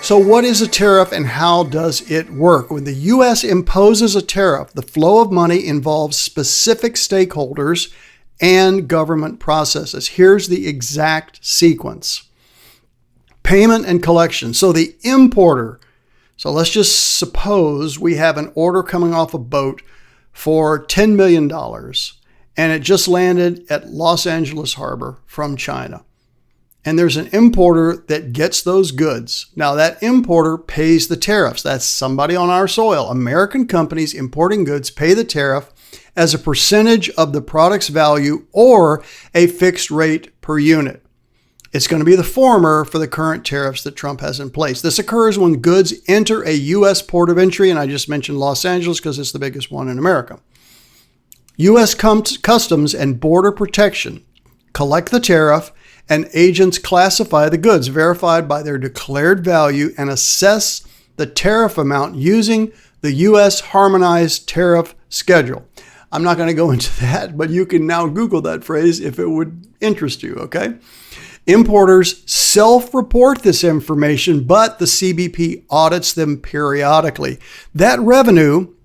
So what is a tariff and how does it work? When the U.S. imposes a tariff, the flow of money involves specific stakeholders and government processes. Here's the exact sequence. Payment and collection. So the importer, so let's just suppose we have an order coming off a boat for $10 million and it just landed at Los Angeles Harbor from China. And there's an importer that gets those goods. Now that importer pays the tariffs. That's somebody on our soil. American companies importing goods pay the tariff as a percentage of the product's value or a fixed rate per unit. It's going to be the former for the current tariffs that Trump has in place. This occurs when goods enter a U.S. port of entry, and I just mentioned Los Angeles because it's the biggest one in America. U.S. Customs and Border Protection collect the tariff, and agents classify the goods verified by their declared value and assess the tariff amount using the U.S. Harmonized Tariff Schedule. I'm not going to go into that, but you can now Google that phrase if it would interest you, okay? Importers self-report this information, but the CBP audits them periodically. That revenue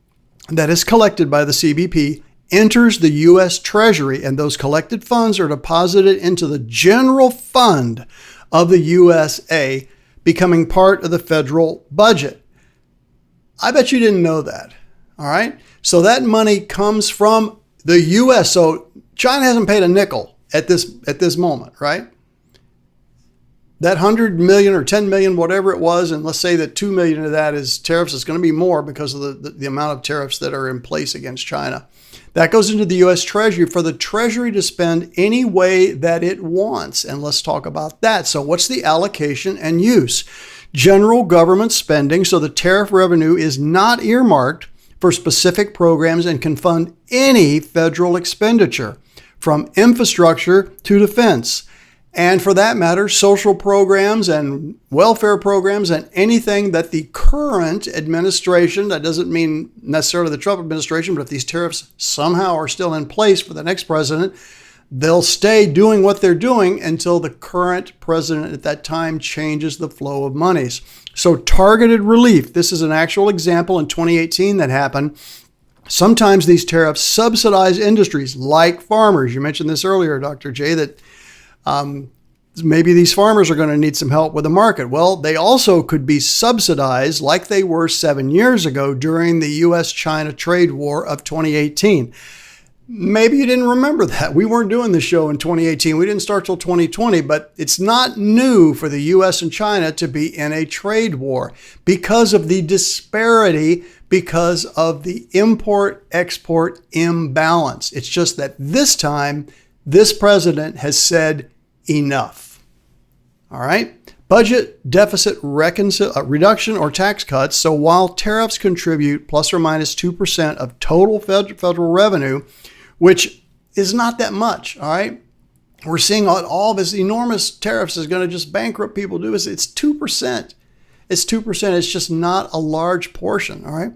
that is collected by the CBP enters the U.S. Treasury, and those collected funds are deposited into the general fund of the USA, becoming part of the federal budget. I bet you didn't know that. All right. So that money comes from the U.S. So China hasn't paid a nickel at this moment, right? That 100 million or 10 million, whatever it was, and let's say that 2 million of that is tariffs, it's going to be more because of the amount of tariffs that are in place against China. That goes into the U.S. Treasury for the Treasury to spend any way that it wants. And let's talk about that. So what's the allocation and use? General government spending. So the tariff revenue is not earmarked for specific programs and can fund any federal expenditure, from infrastructure to defense. And for that matter, social programs and welfare programs and anything that the current administration, that doesn't mean necessarily the Trump administration, but if these tariffs somehow are still in place for the next president, they'll stay doing what they're doing until the current president at that time changes the flow of monies. So targeted relief, this is an actual example in 2018 that happened. Sometimes these tariffs subsidize industries like farmers. You mentioned this earlier, Dr. J, that maybe these farmers are going to need some help with the market. Well, they also could be subsidized like they were 7 years ago during the U.S.-China trade war of 2018. Maybe you didn't remember that. We weren't doing the show in 2018. We didn't start till 2020, but it's not new for the U.S. and China to be in a trade war because of the disparity, because of the import-export imbalance. It's just that this time, this president has said enough. All right. Budget deficit reduction or tax cuts. So while tariffs contribute plus or minus 2% of total federal revenue, which is not that much. All right. We're seeing all this enormous tariffs is going to just bankrupt people. It's 2%. It's 2%. It's just not a large portion. All right.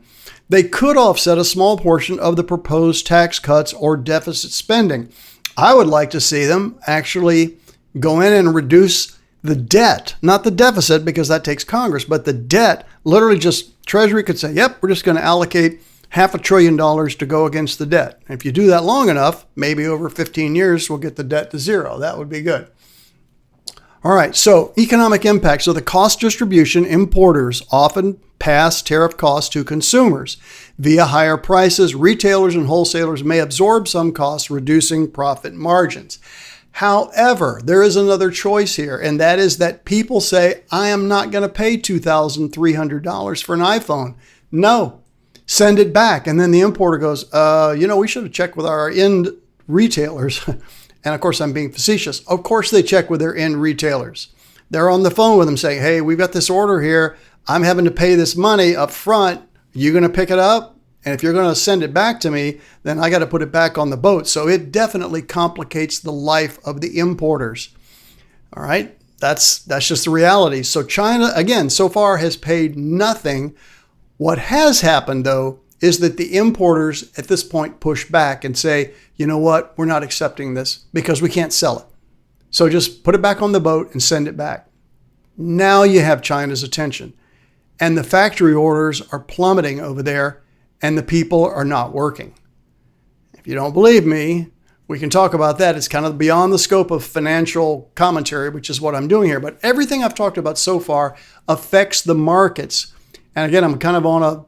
They could offset a small portion of the proposed tax cuts or deficit spending. I would like to see them actually go in and reduce the debt, not the deficit, because that takes Congress, but the debt. Literally just Treasury could say, yep, we're just going to allocate $500 billion to go against the debt. And if you do that long enough, maybe over 15 years, we'll get the debt to zero. That would be good. All right, so economic impact. So the cost distribution, importers often pass tariff costs to consumers. Via higher prices, retailers and wholesalers may absorb some costs, reducing profit margins. However, there is another choice here, and that is that people say, I am not going to pay $2,300 for an iPhone. No, send it back. And then the importer goes, we should have checked with our end retailers. And of course, I'm being facetious. Of course, they check with their end retailers. They're on the phone with them saying, hey, we've got this order here. I'm having to pay this money up front. You going to pick it up? And if you're going to send it back to me, then I got to put it back on the boat. So it definitely complicates the life of the importers. All right. That's just the reality. So China, again, so far has paid nothing. What has happened, though, is that the importers at this point push back and say, you know what, we're not accepting this because we can't sell it. So just put it back on the boat and send it back. Now you have China's attention. And the factory orders are plummeting over there, and the people are not working. If you don't believe me, we can talk about that. It's kind of beyond the scope of financial commentary, which is what I'm doing here. But everything I've talked about so far affects the markets. And again, I'm kind of on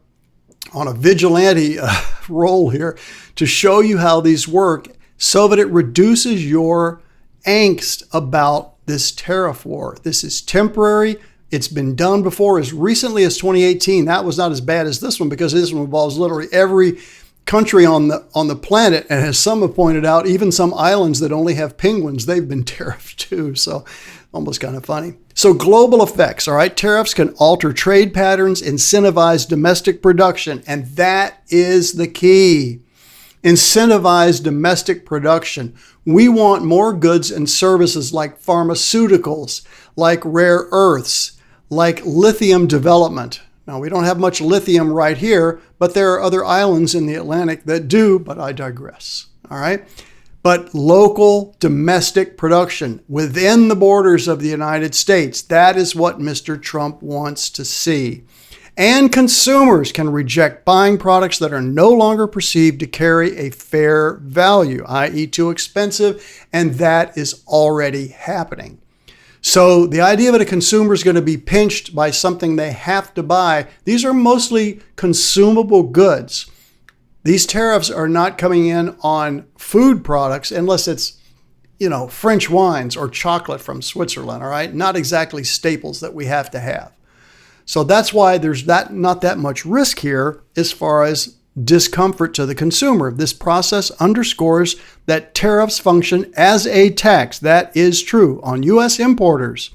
a vigilante role here to show you how these work so that it reduces your angst about this tariff war. This is temporary. It's been done before as recently as 2018. That was not as bad as this one because this one involves literally every country on the planet. And as some have pointed out, even some islands that only have penguins, they've been tariffed too. So almost kind of funny. So global effects, all right? Tariffs can alter trade patterns, incentivize domestic production, and that is the key. Incentivize domestic production. We want more goods and services like pharmaceuticals, like rare earths, like lithium development. Now, we don't have much lithium right here, but there are other islands in the Atlantic that do, but I digress, all right? But local domestic production within the borders of the United States, that is what Mr. Trump wants to see. And consumers can reject buying products that are no longer perceived to carry a fair value, i.e. too expensive, and that is already happening. So the idea that a consumer is going to be pinched by something they have to buy, these are mostly consumable goods. These tariffs are not coming in on food products unless it's, French wines or chocolate from Switzerland, all right? Not exactly staples that we have to have. So that's why there's not that much risk here as far as discomfort to the consumer. This process underscores that tariffs function as a tax. That is true on U.S. importers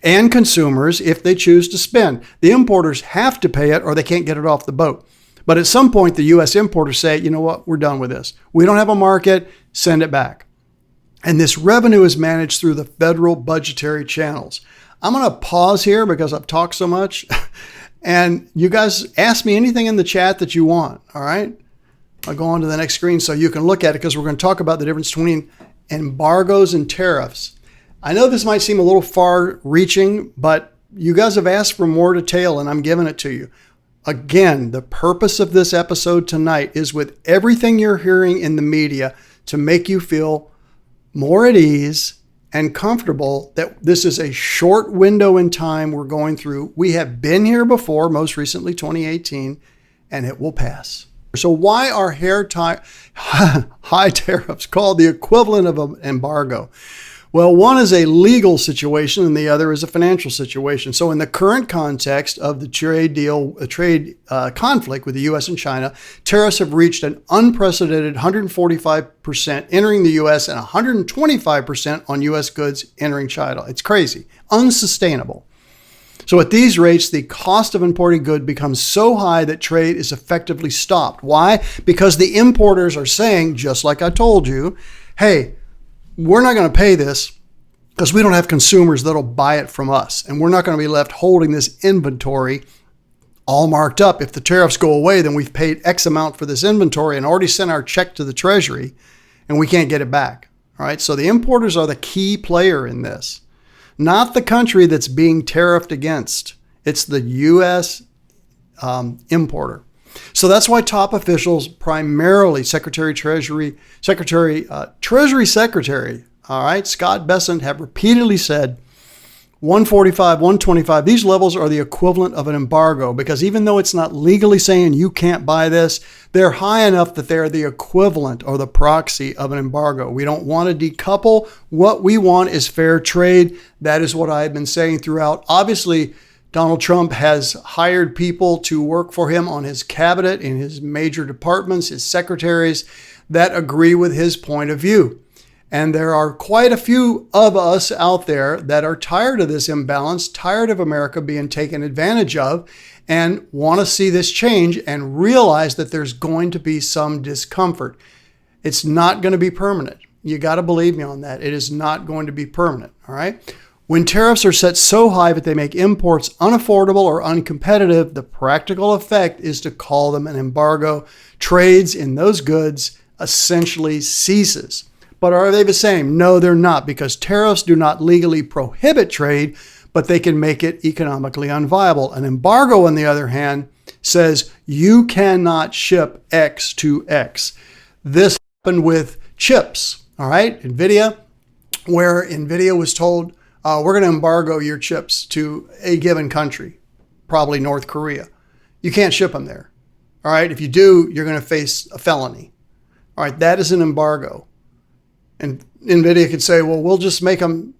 and consumers if they choose to spend. The importers have to pay it or they can't get it off the boat. But at some point, the U.S. importers say, you know what, we're done with this. We don't have a market, send it back. And this revenue is managed through the federal budgetary channels. I'm going to pause here because I've talked so much. And you guys ask me anything in the chat that you want, all right? I'll go on to the next screen so you can look at it because we're going to talk about the difference between embargoes and tariffs. I know this might seem a little far-reaching, but you guys have asked for more detail and I'm giving it to you. Again, the purpose of this episode tonight is with everything you're hearing in the media to make you feel more at ease and comfortable that this is a short window in time we're going through. We have been here before, most recently 2018, and it will pass. So why are high tariffs called the equivalent of an embargo? Well, one is a legal situation and the other is a financial situation. So in the current context of the trade conflict with the U.S. and China, tariffs have reached an unprecedented 145% entering the U.S. and 125% on U.S. goods entering China. It's crazy, unsustainable. So at these rates, the cost of importing goods becomes so high that trade is effectively stopped. Why? Because the importers are saying, just like I told you, hey, we're not going to pay this because we don't have consumers that'll buy it from us. And we're not going to be left holding this inventory all marked up. If the tariffs go away, then we've paid X amount for this inventory and already sent our check to the Treasury and we can't get it back. All right. So the importers are the key player in this, not the country that's being tariffed against. It's the U.S. Importer. So that's why top officials, primarily Treasury Secretary, all right, Scott Bessent, have repeatedly said 145, 125, these levels are the equivalent of an embargo because even though it's not legally saying you can't buy this, they're high enough that they're the equivalent or the proxy of an embargo. We don't want to decouple. What we want is fair trade. That is what I've been saying throughout. Obviously, Donald Trump has hired people to work for him on his cabinet, in his major departments, his secretaries that agree with his point of view. And there are quite a few of us out there that are tired of this imbalance, tired of America being taken advantage of, and want to see this change and realize that there's going to be some discomfort. It's not going to be permanent. You got to believe me on that. It is not going to be permanent, all right? When tariffs are set so high that they make imports unaffordable or uncompetitive, the practical effect is to call them an embargo. Trades in those goods essentially ceases. But are they the same? No, they're not, because tariffs do not legally prohibit trade, but they can make it economically unviable. An embargo, on the other hand, says you cannot ship X to X. This happened with chips, all right? NVIDIA, where NVIDIA was told, we're going to embargo your chips to a given country, probably North Korea. You can't ship them there, all right? If you do, you're going to face a felony. All right, that is an embargo. And NVIDIA could say, well, we'll just make them,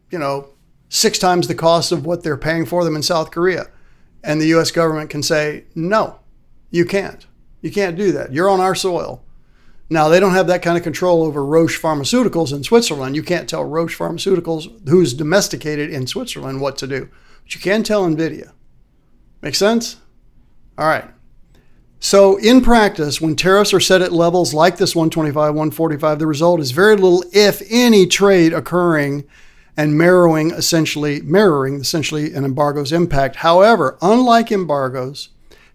6 times the cost of what they're paying for them in South Korea. And the U.S. government can say, no, you can't. You can't do that. You're on our soil. Now, they don't have that kind of control over Roche Pharmaceuticals in Switzerland. You can't tell Roche Pharmaceuticals, who's domesticated in Switzerland, what to do. But you can tell NVIDIA. Make sense? All right. So in practice, when tariffs are set at levels like this 125, 145, the result is very little, if any, trade occurring and mirroring essentially an embargo's impact. However, unlike embargoes,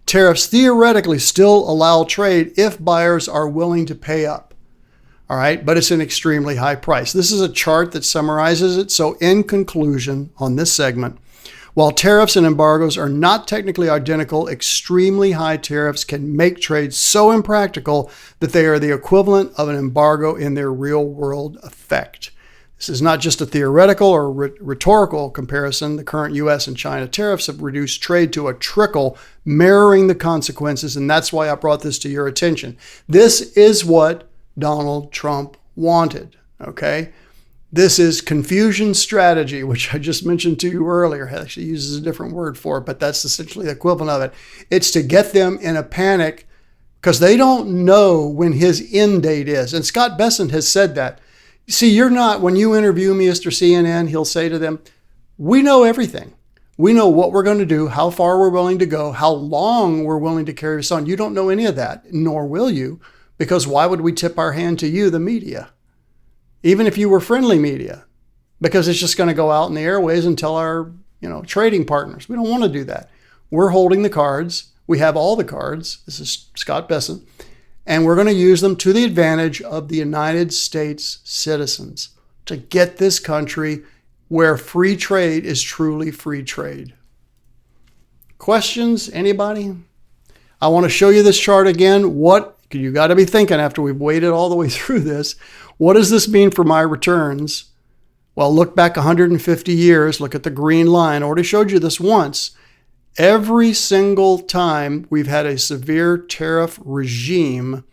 tariffs theoretically still allow trade if buyers are willing to pay up. All right, but it's an extremely high price. This is a chart that summarizes it. So in conclusion on this segment, while tariffs and embargoes are not technically identical, extremely high tariffs can make trade so impractical that they are the equivalent of an embargo in their real-world effect. This is not just a theoretical or rhetorical comparison. The current U.S. and China tariffs have reduced trade to a trickle, mirroring the consequences, and that's why I brought this to your attention. This is what Donald Trump wanted, okay? This is confusion strategy, which I just mentioned to you earlier. It actually uses a different word for it, but that's essentially the equivalent of it. It's to get them in a panic because they don't know when his end date is. And Scott Bessent has said that. You see, when you interview Mr. CNN, he'll say to them, we know everything. We know what we're going to do, how far we're willing to go, how long we're willing to carry this on. You don't know any of that, nor will you, because why would we tip our hand to you, the media? Even if you were friendly media, because it's just going to go out in the airways and tell our, trading partners. We don't want to do that. We're holding the cards. We have all the cards. This is Scott Bessent. And we're going to use them to the advantage of the United States citizens to get this country where free trade is truly free trade. Questions? Anybody? I want to show you this chart again. What you got to be thinking after we've waded all the way through this. What does this mean for my returns? Well, look back 150 years. Look at the green line. I already showed you this once. Every single time we've had a severe tariff regime,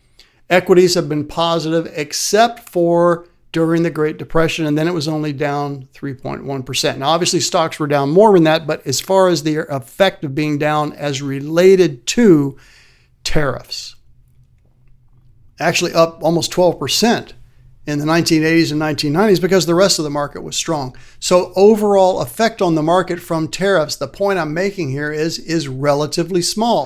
equities have been positive except for during the Great Depression, and then it was only down 3.1%. Now, obviously, stocks were down more than that, but as far as the effect of being down as related to tariffs, actually up almost 12% in the 1980s and 1990s because the rest of the market was strong. So overall effect on the market from tariffs, the point I'm making here is relatively small.